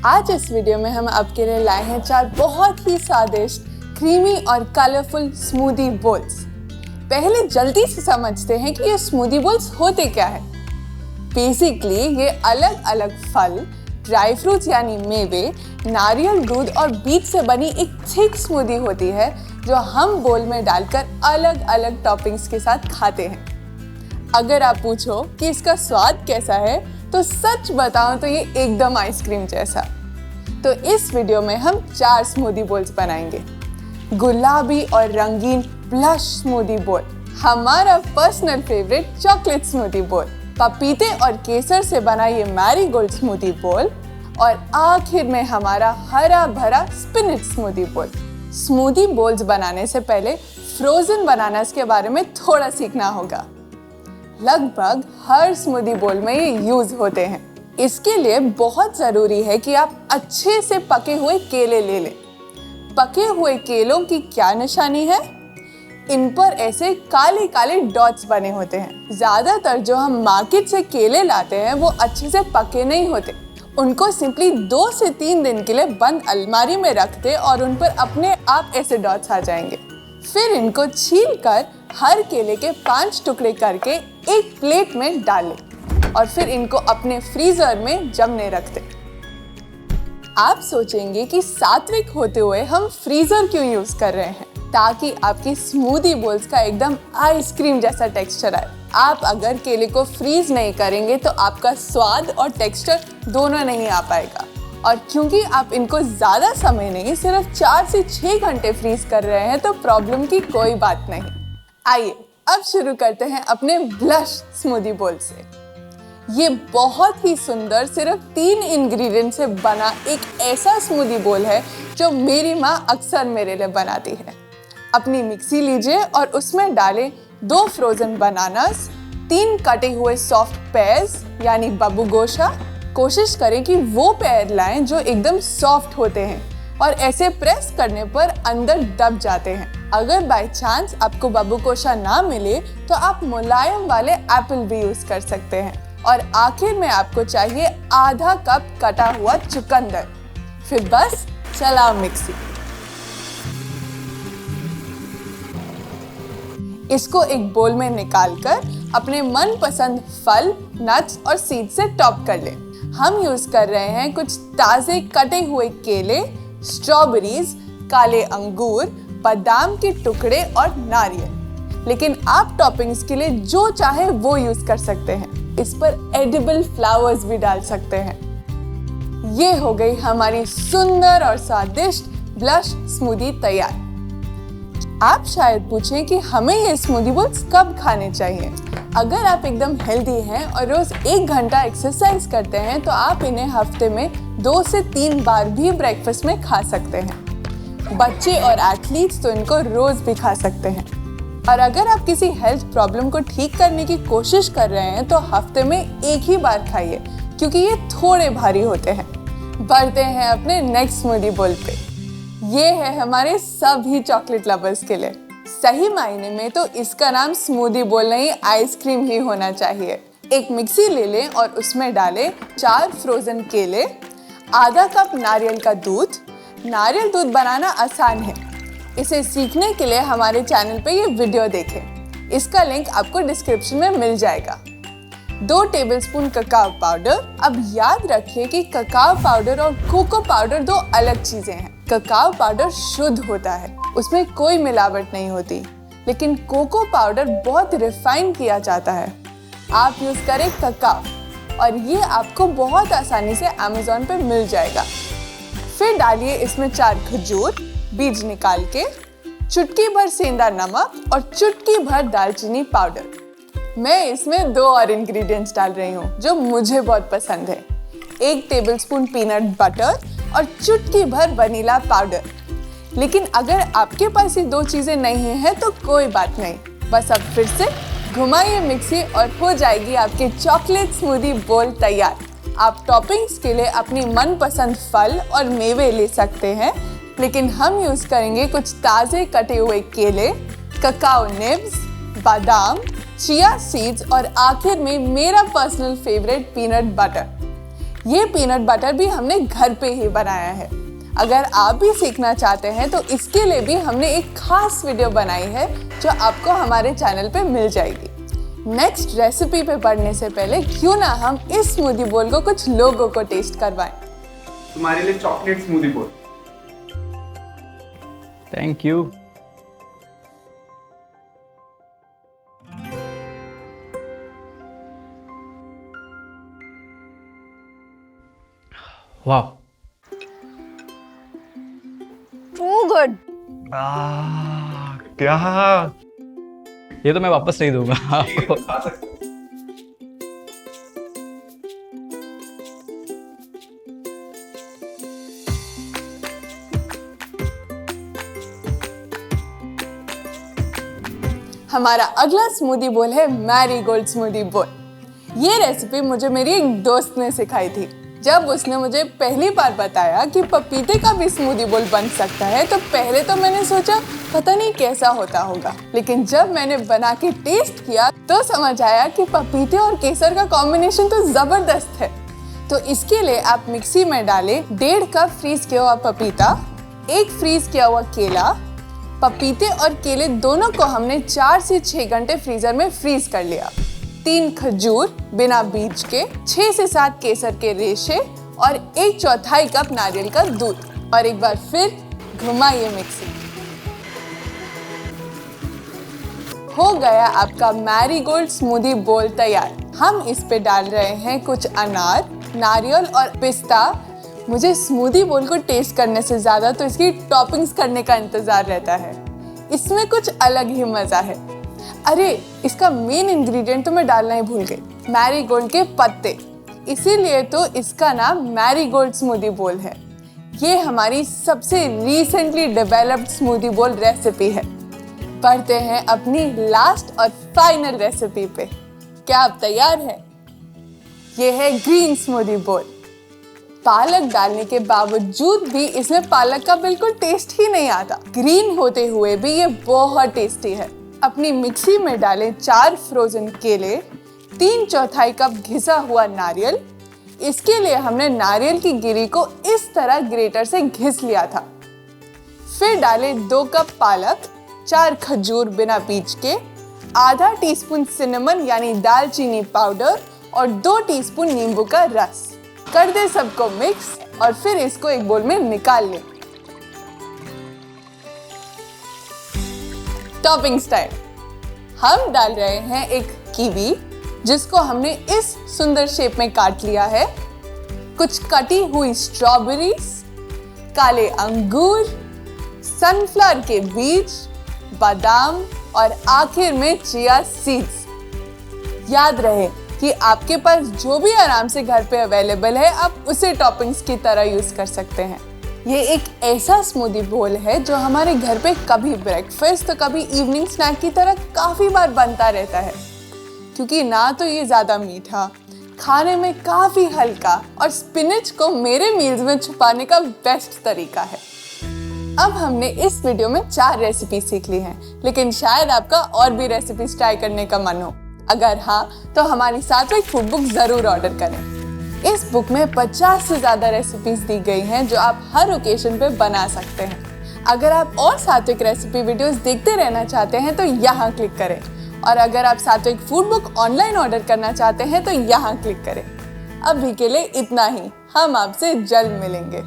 आज इस वीडियो में हम आपके लिए लाए हैं 4 बहुत ही स्वादिष्ट क्रीमी और कलरफुल स्मूदी बोल्स। पहले जल्दी से समझते हैं कि ये स्मूदी बोल्स होते क्या है। बेसिकली ये अलग अलग फल, ड्राई फ्रूट्स यानी मेवे, नारियल दूध और बीज से बनी एक थिक स्मूदी होती है जो हम बोल में डालकर अलग अलग टॉपिंग्स के साथ खाते हैं। अगर आप पूछो कि इसका स्वाद कैसा है तो सच बताऊं तो ये एकदम आइसक्रीम जैसा। तो इस वीडियो में हम 4 स्मूदी बोल्स बनाएंगे। गुलाबी और रंगीन ब्लश स्मूदी बोल, हमारा पर्सनल फेवरेट चॉकलेट स्मूदी बोल, पपीते और केसर से बना ये मैरीगोल्ड स्मूदी बोल और आखिर में हमारा हरा भरा स्पिनच स्मूदी बोल। स्मूदी बोल्स बनाने से पहले फ्रोजन बनानास के बारे में थोड़ा सीखना होगा। लगभग हर स्मूदी बोल में ये यूज होते हैं। इसके लिए बहुत ज़रूरी है कि आप अच्छे से पके हुए केले ले लें। पके हुए केलों की क्या निशानी है? इन पर ऐसे काले काले डॉट्स बने होते हैं। ज़्यादातर जो हम मार्केट से केले लाते हैं वो अच्छे से पके नहीं होते। उनको सिंपली 2 से 3 दिन के लिए बंद अलमारी में रख दे और उन पर अपने आप ऐसे डॉट्स आ जाएंगे। फिर इनको छीलकर हर केले के 5 टुकड़े करके एक प्लेट में डालें और फिर इनको अपने फ्रीजर में जमने रख दें। आप सोचेंगे कि सात्विक होते हुए हम फ्रीजर क्यों यूज कर रहे हैं? ताकि आपकी स्मूदी बोल्स का एकदम आइसक्रीम जैसा टेक्सचर आए। आप अगर केले को फ्रीज नहीं करेंगे तो आपका स्वाद और टेक्सचर दोनों नहीं आ पाएगा। और क्योंकि आप इनको ज़्यादा समय नहीं, सिर्फ 4 से 6 घंटे फ्रीज कर रहे हैं तो प्रॉब्लम की कोई बात नहीं। आइए अब शुरू करते हैं अपने ब्लश स्मूदी बोल से। ये बहुत ही सुंदर सिर्फ 3 इंग्रेडिएंट से बना एक ऐसा स्मूदी बोल है जो मेरी माँ अक्सर मेरे लिए बनाती है। अपनी मिक्सी लीजिए और उसमें डालें 2 फ्रोजन बनानास, 3 कटे हुए सॉफ्ट पेयर्स यानी बाबू गोशा। कोशिश करें कि वो पेयर लाएं जो एकदम सॉफ्ट होते हैं और ऐसे प्रेस करने पर अंदर दब जाते हैं। अगर बाय चांस आपको बाबू गोशा ना मिले तो आप मुलायम वाले एप्पल भी यूज कर सकते हैं। और आखिर में आपको चाहिए आधा कप कटा हुआ चुकंदर। फिर बस चलाओ मिक्सी। इसको एक बोल में निकालकर अपने मनपसंद फल, नट्स और सीड से टॉप कर लें। हम यूज कर रहे हैं कुछ ताजे कटे हुए केले, स्ट्रॉबेरीज, काले अंगूर, बादाम के टुकड़े और नारियल। लेकिन आप टॉपिंग्स के लिए जो चाहे वो यूज कर सकते हैं। इस पर एडिबल फ्लावर्स भी डाल सकते हैं। ये हो गई हमारी सुंदर और स्वादिष्ट ब्लश स्मूदी तैयार। आप शायद पूछें कि हमें ये स्मूदी बोल्स कब खाने चाहिए। अगर आप एकदम हेल्दी हैं और रोज 1 घंटा एक्सरसाइज करते हैं तो आप इन्हें हफ्ते में 2 से 3 बार भी ब्रेकफास्ट में खा सकते हैं। बच्चे और एथलीट्स तो इनको रोज भी खा सकते हैं। और अगर आप किसी हेल्थ प्रॉब्लम को ठीक करने की कोशिश कर रहे हैं तो हफ्ते में 1 ही बार खाइए, क्योंकि ये थोड़े भारी होते हैं। बढ़ते हैं अपने नेक्स्ट स्मूदी बोल पे। ये है हमारे सभी चॉकलेट लवर्स के लिए। सही मायने में तो इसका नाम स्मूदी बोल नहीं, आइसक्रीम ही होना चाहिए। एक मिक्सी ले लें और उसमें डालें 4 फ्रोजन केले, आधा कप नारियल का दूध। नारियल दूध बनाना आसान है। इसे सीखने के लिए हमारे चैनल पे ये वीडियो देखें। इसका लिंक आपको डिस्क्रिप्शन में मिल जाएगा। 2 टेबलस्पून ककाओ पाउडर। अब याद रखिए कि ककाओ पाउडर और कोको पाउडर 2 अलग चीजें हैं। ककाओ पाउडर शुद्ध होता है, उसमें कोई मिलावट नहीं होती, लेकिन कोको पाउडर बहुत रिफाइन किया जाता है। आप यूज करें ककाओ और ये आपको बहुत आसानी से अमेज़न पे मिल जाएगा। फिर डालिए इसमें 4 खजूर, बीज निकाल के, चुटकी भर सेंधा नमक और चुटकी भर दालचीनी पाउडर। मैं इसमें 2 और इंग्रेडिएंट्स डाल रही हूँ जो मुझे बहुत पसंद है। 1 टेबलस्पून पीनट बटर और चुटकी भर वनीला पाउडर। लेकिन अगर आपके पास ये 2 चीजें नहीं हैं तो कोई बात नहीं, बस अब फिर से घुमाइए मिक्सी और हो जाएगी आपकी चॉकलेट स्मूदी बोल तैयार। आप टॉपिंग्स के लिए अपनी मनपसंद फल और मेवे ले सकते हैं, लेकिन हम यूज करेंगे कुछ ताजे कटे हुए केले, ककाओ निब्स, बादाम, चिया सीड्स और आखिर में मेरा पर्सनल फेवरेट पीनट बटर। ये पीनट बटर भी हमने घर पे ही बनाया है। अगर आप भी सीखना चाहते हैं तो इसके लिए भी हमने एक खास वीडियो बनाई है जो आपको हमारे चैनल पे मिल जाएगी। नेक्स्ट रेसिपी पे बढ़ने से पहले क्यों ना हम इस स्मूदी बोल को कुछ लोगों को टेस्ट करवाएं। तुम्हारे लिए चॉकलेट स्मूदी बोल। Thank you. वाह, टू गुड। क्या, ये तो मैं वापस नहीं दूंगा आपको। खा सकते हो। हमारा अगला स्मूदी बोल है मैरीगोल्ड स्मूदी बोल। ये रेसिपी मुझे मेरी एक दोस्त ने सिखाई थी। जब उसने मुझे पहली बार बताया कि पपीते का भी स्मूदी बोल बन सकता है तो पहले तो मैंने सोचा पता नहीं कैसा होता होगा, लेकिन जब मैंने बना के टेस्ट किया तो समझ आया कि पपीते और केसर का कॉम्बिनेशन तो जबरदस्त है। तो इसके लिए आप मिक्सी में डालें 1.5 कप फ्रीज किया हुआ पपीता, 1 फ्रीज किया हुआ केला। पपीते और केले दोनों को हमने 4 से 6 घंटे फ्रीजर में फ्रीज कर लिया। 3 खजूर बिना बीज के, 6 से 7 केसर के रेशे और 1/4 कप नारियल का दूध। और एक बार फिर घुमाइए मिक्सी। हो गया आपका मैरीगोल्ड स्मूदी बोल तैयार। हम इस पे डाल रहे हैं कुछ अनार, नारियल और पिस्ता। मुझे स्मूदी बोल को टेस्ट करने से ज़्यादा तो इसकी टॉपिंग्स करने का इंतज़ार रहता है। इसमें कुछ अलग ही मज़ा है। अरे, इसका मेन इंग्रेडिएंट तो मैं डालना ही भूल गई, मैरीगोल्ड के पत्ते। इसीलिए तो इसका नाम मैरीगोल्ड स्मूदी बोल है। ये हमारी सबसे रिसेंटली डेवलप्ड स्मूदी बोल रेसिपी है। बढ़ते हैं अपनी लास्ट और फाइनल रेसिपी पे। क्या आप तैयार हैं? ये है ग्रीन स्मूदी बोल। पालक डालने के बावजूद भी इसमें पालक का बिल्कुल टेस्ट ही नहीं आता। ग्रीन होते हुए भी ये बहुत टेस्टी है। अपनी मिक्सी में डालें 4 फ्रोजन केले, 3/4 कप घिसा हुआ नारियल। इसके लिए हमने नारियल की गिरी को इस तरह ग्रेटर से घिस लिया था। फिर डालें 2 कप पालक, 4 खजूर बिना बीज के, आधा टीस्पून सिनेमन यानी दालचीनी पाउडर और 2 टीस्पून नींबू का रस। कर दे सबको मिक्स और फिर इसको एक बोल में निकाल लें। Topping style. हम डाल रहे हैं एक कीवी जिसको हमने इस सुंदर शेप में काट लिया है, कुछ कटी हुई स्ट्रॉबेरीज, काले अंगूर, सनफ्लावर के बीज, बादाम और आखिर में चिया सीड्स। याद रहे कि आपके पास जो भी आराम से घर पे अवेलेबल है आप उसे टॉपिंग्स की तरह यूज कर सकते हैं। ये एक ऐसा स्मूदी बोल है जो हमारे घर पे कभी ब्रेकफास्ट तो कभी इवनिंग स्नैक की तरह काफ़ी बार बनता रहता है, क्योंकि ना तो ये ज़्यादा मीठा, खाने में काफ़ी हल्का और स्पिनच को मेरे मील्स में छुपाने का बेस्ट तरीका है। अब हमने इस वीडियो में 4 रेसिपी सीख ली हैं, लेकिन शायद आपका और भी रेसिपीज ट्राई करने का मन हो। अगर हाँ तो हमारी सात्विक फूड बुक ज़रूर ऑर्डर करें। इस बुक में 50 से ज़्यादा रेसिपीज दी गई हैं जो आप हर ओकेजन पे बना सकते हैं। अगर आप और सात्विक रेसिपी वीडियोस देखते रहना चाहते हैं तो यहाँ क्लिक करें, और अगर आप सात्विक फूड बुक ऑनलाइन ऑर्डर करना चाहते हैं तो यहाँ क्लिक करें। अभी के लिए इतना ही, हम आपसे जल्द मिलेंगे।